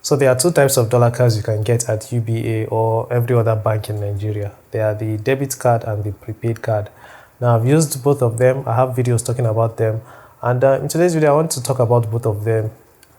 So there are two types of dollar cards you can get at UBA or every other bank in Nigeria. They are the debit card and the prepaid card. Now I've used both of them. I have videos talking about them, and in today's video I want to talk about both of them,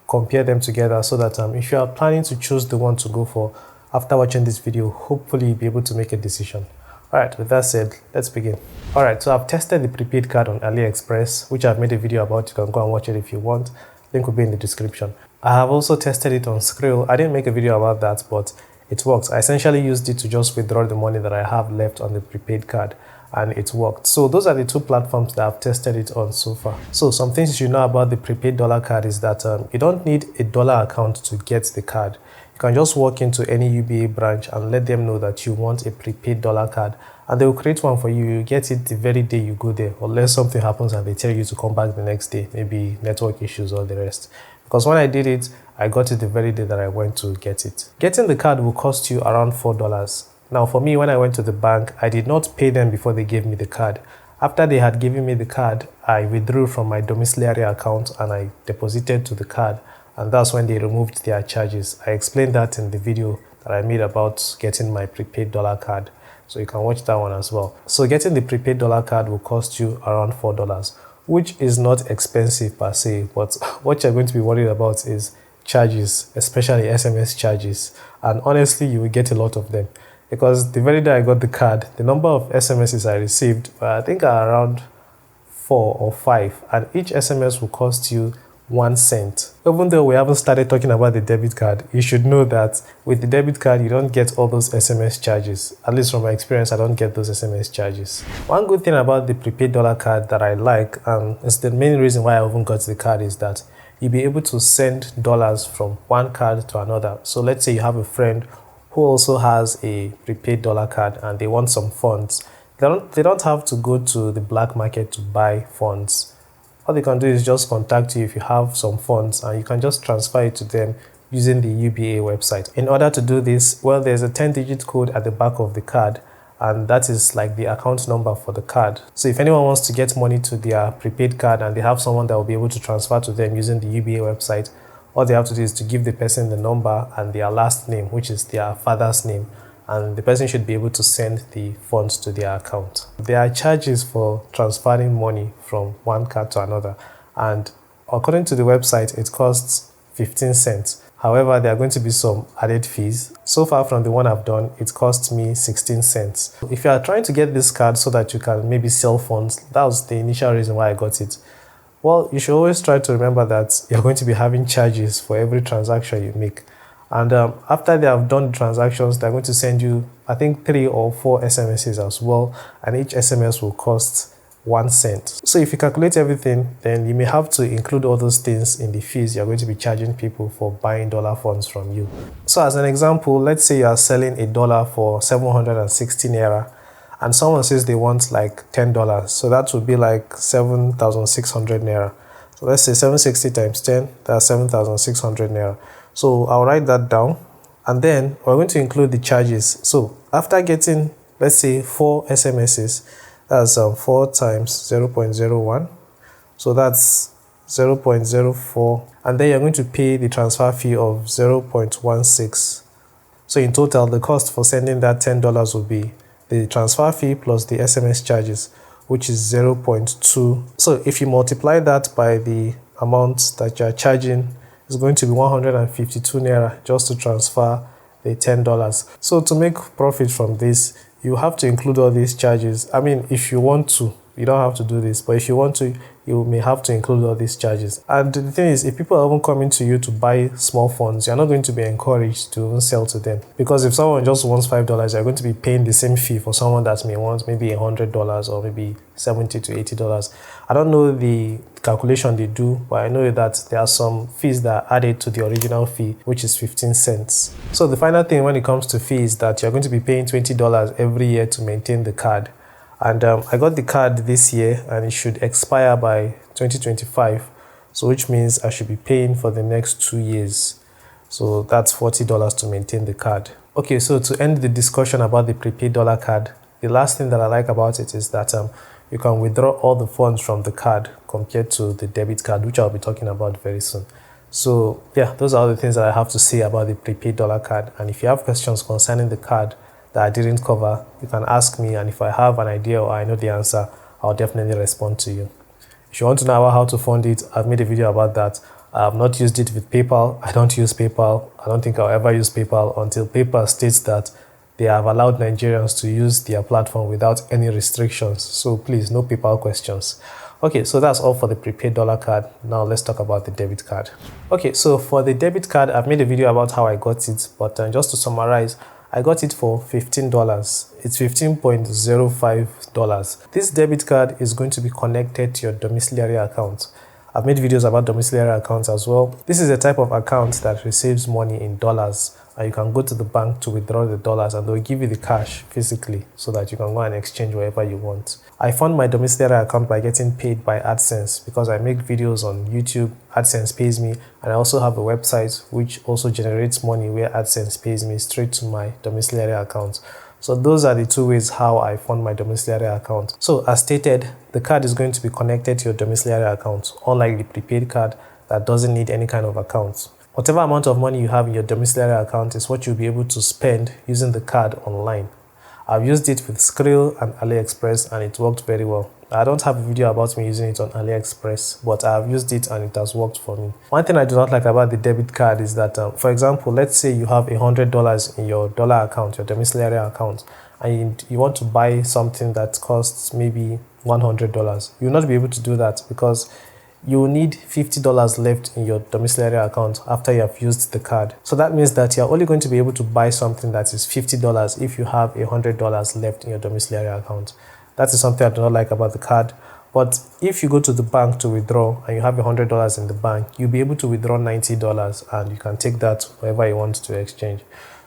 compare them together, so that if you are planning to choose the one to go for after watching this video, hopefully you'll be able to make a decision. Alright, with that said, let's begin. Alright, so I've tested the prepaid card on AliExpress, which I've made a video about. You can go and watch it if you want. Link will be in the description. I have also tested it on Skrill. I didn't make a video about that, but it works. I essentially used it to just withdraw the money that I have left on the prepaid card, and it worked. So those are the two platforms that I've tested it on so far. So some things you should know about the prepaid dollar card is that you don't need a dollar account to get the card. You can just walk into any UBA branch and let them know that you want a prepaid dollar card, and they will create one for you. You get it the very day you go there, unless something happens and they tell you to come back the next day, maybe network issues or the rest. Because when I did it, I got it the very day that I went to get it. Getting the card will cost you around $4. Now for me, when I went to the bank, I did not pay them before they gave me the card. After they had given me the card, I withdrew from my domiciliary account and I deposited to the card, and that's when they removed their charges. I explained that in the video that I made about getting my prepaid dollar card, so you can watch that one as well. So getting the prepaid dollar card will cost you around $4, which is not expensive per se, but what you're going to be worried about is charges, especially SMS charges. And honestly, you will get a lot of them, because the very day I got the card, the number of SMSs I received, I think are around 4 or 5, and each SMS will cost you 1 cent. Even though we haven't started talking about the debit card, you should know that with the debit card, you don't get all those SMS charges. At least from my experience, I don't get those SMS charges. One good thing about the prepaid dollar card that I like, and it's the main reason why I even got the card, is that you'll be able to send dollars from one card to another. So let's say you have a friend who also has a prepaid dollar card and they want some funds. They don't have to go to the black market to buy funds. All they can do is just contact you if you have some funds, and you can just transfer it to them using the UBA website. In order to do this, well, there's a 10-digit code at the back of the card, and that is like the account number for the card. So if anyone wants to get money to their prepaid card and they have someone that will be able to transfer to them using the UBA website, all they have to do is to give the person the number and their last name, which is their father's name, and the person should be able to send the funds to their account. There are charges for transferring money from one card to another, and according to the website, it costs 15 cents. However, there are going to be some added fees. So far from the one I've done, it cost me 16 cents. If you are trying to get this card so that you can maybe sell funds, that was the initial reason why I got it. Well, you should always try to remember that you're going to be having charges for every transaction you make. And after they have done the transactions, they're going to send you, I think, 3 or 4 SMSs as well, and each SMS will cost 1 cent. So if you calculate everything, then you may have to include all those things in the fees you're going to be charging people for buying dollar funds from you. So as an example, let's say you are selling $1 for 760 naira, and someone says they want like $10, so that would be like 7,600 naira. So let's say 760 times 10, that's 7,600 naira. So I'll write that down, and then we're going to include the charges. So after getting, let's say, 4 SMSs, that's 4 times 0.01, so that's 0.04, and then you're going to pay the transfer fee of 0.16. So in total, the cost for sending that $10 will be the transfer fee plus the SMS charges, which is 0.2. So if you multiply that by the amount that you're charging, it's going to be 152 naira just to transfer the $10. So to make profit from this, you have to include all these charges. I mean, if you want to, you don't have to do this, but if you want to, you may have to include all these charges. And the thing is, if people are even coming to you to buy small funds, you're not going to be encouraged to even sell to them. Because if someone just wants $5, you're going to be paying the same fee for someone that may want maybe $100 or maybe $70 to $80. I don't know the calculation they do, but I know that there are some fees that are added to the original fee, which is 15 cents. So the final thing when it comes to fees is that you're going to be paying $20 every year to maintain the card. And I got the card this year, and it should expire by 2025, so which means I should be paying for the next 2 years. So that's $40 to maintain the card. Okay, so to end the discussion about the prepaid dollar card, the last thing that I like about it is that you can withdraw all the funds from the card compared to the debit card, which I'll be talking about very soon. So yeah, those are all the things that I have to say about the prepaid dollar card. And if you have questions concerning the card that I didn't cover, you can ask me, and if I have an idea or I know the answer, I'll definitely respond to you. If you want to know about how to fund it, I've made a video about that. I have not used it with PayPal. I don't use PayPal. I don't think I'll ever use PayPal until PayPal states that they have allowed Nigerians to use their platform without any restrictions. So please, no PayPal questions. Okay, so that's all for the prepaid dollar card. Now let's talk about the debit card. Okay, so for the debit card, I've made a video about how I got it, but just to summarize, I got it for $15. It's $15.05. This debit card is going to be connected to your domiciliary account. I've made videos about domiciliary accounts as well. This is a type of account that receives money in dollars, and you can go to the bank to withdraw the dollars and they'll give you the cash physically so that you can go and exchange wherever you want. I fund my domiciliary account by getting paid by AdSense because I make videos on YouTube. AdSense pays me, and I also have a website which also generates money where AdSense pays me straight to my domiciliary account. So those are the two ways how I fund my domiciliary account. So as stated, the card is going to be connected to your domiciliary account, unlike the prepaid card that doesn't need any kind of account. Whatever amount of money you have in your domiciliary account is what you'll be able to spend using the card online. I've used it with Skrill and AliExpress and it worked very well. I don't have a video about me using it on AliExpress, but I've used it and it has worked for me. One thing I do not like about the debit card is that, for example, let's say you have $100 in your dollar account, your domiciliary account, and you want to buy something that costs maybe $100. You'll not be able to do that because you will need $50 left in your domiciliary account after you have used the card. So that means that you're only going to be able to buy something that is $50 if you have $100 left in your domiciliary account. That is something I do not like about the card. But if you go to the bank to withdraw and you have $100 in the bank, you'll be able to withdraw $90 and you can take that wherever you want to exchange.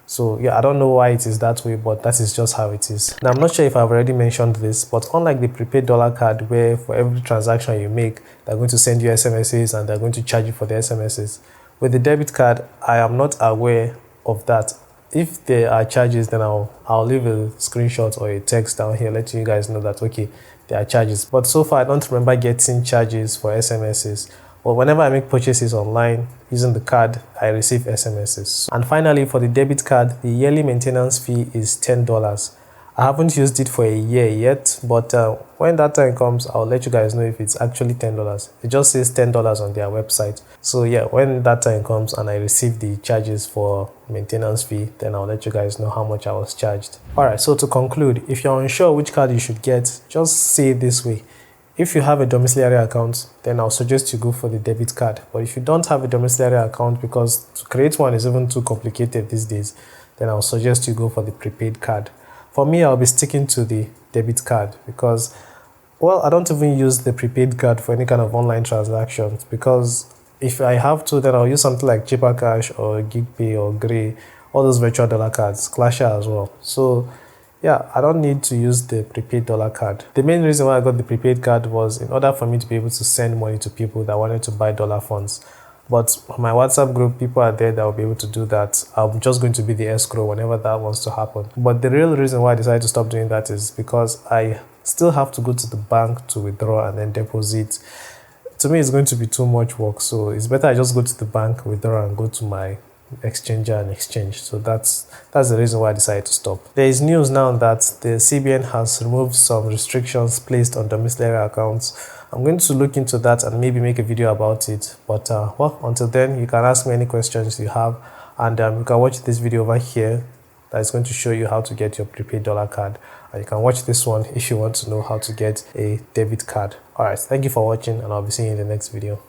So yeah, I don't know why it is that way, but that is just how it is. Now, I'm not sure if I've already mentioned this, but unlike the prepaid dollar card where for every transaction you make, they're going to send you SMSs and they're going to charge you for the SMSs, with the debit card, I am not aware of that. If there are charges, then I'll leave a screenshot or a text down here letting you guys know that, okay, there are charges. But so far, I don't remember getting charges for SMSs. But whenever I make purchases online using the card, I receive SMSs. And finally, for the debit card, the yearly maintenance fee is $10. I haven't used it for a year yet, but when that time comes, I'll let you guys know if it's actually $10. It just says $10 on their website. So yeah, when that time comes and I receive the charges for maintenance fee, then I'll let you guys know how much I was charged. Alright, so to conclude, if you're unsure which card you should get, just say it this way. If you have a domiciliary account, then I'll suggest you go for the debit card. But if you don't have a domiciliary account, because to create one is even too complicated these days, then I'll suggest you go for the prepaid card. For me, I'll be sticking to the debit card because, well, I don't even use the prepaid card for any kind of online transactions because if I have to, then I'll use something like Cheaper Cash or GigPay or Gray, all those virtual dollar cards, Clasher as well. So yeah, I don't need to use the prepaid dollar card. The main reason why I got the prepaid card was in order for me to be able to send money to people that wanted to buy dollar funds. But on my WhatsApp group, people are there that will be able to do that. I'm just going to be the escrow whenever that wants to happen. But the real reason why I decided to stop doing that is because I still have to go to the bank to withdraw and then deposit. To me, it's going to be too much work. So it's better I just go to the bank, withdraw, and go to my exchanger and exchange. So that's the reason why I decided to stop. There is news now that the CBN has removed some restrictions placed on domiciliary accounts. I'm going to look into that and maybe make a video about it. But well, until then, you can ask me any questions you have, and you can watch this video over here that is going to show you how to get your prepaid dollar card, and you can watch this one if you want to know how to get a debit card. All right, thank you for watching, and I'll be seeing you in the next video.